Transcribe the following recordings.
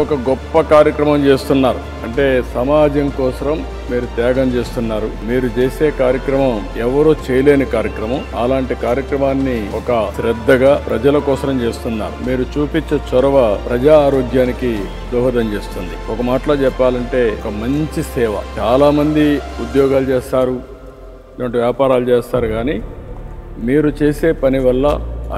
ఒక గొప్ప కార్యక్రమం చేస్తున్నారు. అంటే సమాజం కోసం మీరు త్యాగం చేస్తున్నారు. మీరు చేసే కార్యక్రమం ఎవరో చేయలేని కార్యక్రమం. అలాంటి కార్యక్రమాన్ని ఒక శ్రద్ధగా ప్రజల కోసం చేస్తున్నారు. మీరు చూపించే చొరవ ప్రజా ఆరోగ్యానికి దోహదం చేస్తుంది. ఒక మాటలో చెప్పాలంటే ఒక మంచి సేవ. చాలా మంది ఉద్యోగాలు చేస్తారు, ఇలాంటి వ్యాపారాలు చేస్తారు, కానీ మీరు చేసే పని వల్ల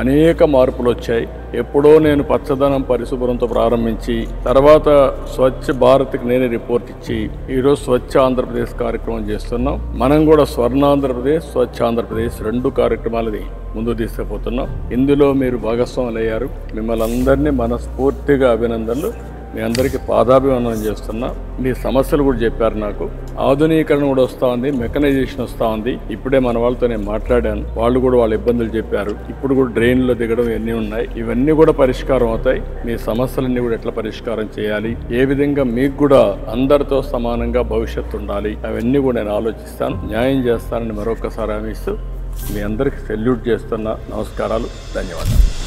అనేక మార్పులు వచ్చాయి. ఎప్పుడో నేను పచ్చదనం పరిశుభ్రంతో ప్రారంభించి తర్వాత స్వచ్ఛ భారత్కి నేనే రిపోర్ట్ ఇచ్చి ఈరోజు స్వచ్ఛ ఆంధ్రప్రదేశ్ కార్యక్రమం చేస్తున్నాం. మనం కూడా స్వర్ణాంధ్రప్రదేశ్, స్వచ్ఛ ఆంధ్రప్రదేశ్ 2 కార్యక్రమాలని ముందు తీసుకుపోతున్నాం. ఇందులో మీరు భాగస్వాములు అయ్యారు. మిమ్మల్ని అందరినీ మనస్ఫూర్తిగా అభినందనలు. మీ అందరికీ పాదాభివందనం చేస్తున్నా. మీ సమస్యలు కూడా చెప్పారు. నాకు ఆధునీకరణ కూడా వస్తూ ఉంది, మెకనైజేషన్ వస్తూ ఉంది. ఇప్పుడే మన వాళ్ళతో నేను మాట్లాడాను. వాళ్ళు కూడా వాళ్ళ ఇబ్బందులు చెప్పారు. ఇప్పుడు కూడా డ్రైన్లో దిగడం ఇవన్నీ ఉన్నాయి. ఇవన్నీ కూడా పరిష్కారం అవుతాయి. మీ సమస్యలన్నీ కూడా ఎట్లా పరిష్కారం చేయాలి, ఏ విధంగా మీకు కూడా అందరితో సమానంగా భవిష్యత్తు ఉండాలి, అవన్నీ కూడా నేను ఆలోచిస్తాను, న్యాయం చేస్తానని మరొకసారి హామీ ఇస్తూ మీ అందరికీ సెల్యూట్ చేస్తున్నా. నమస్కారాలు, ధన్యవాదాలు.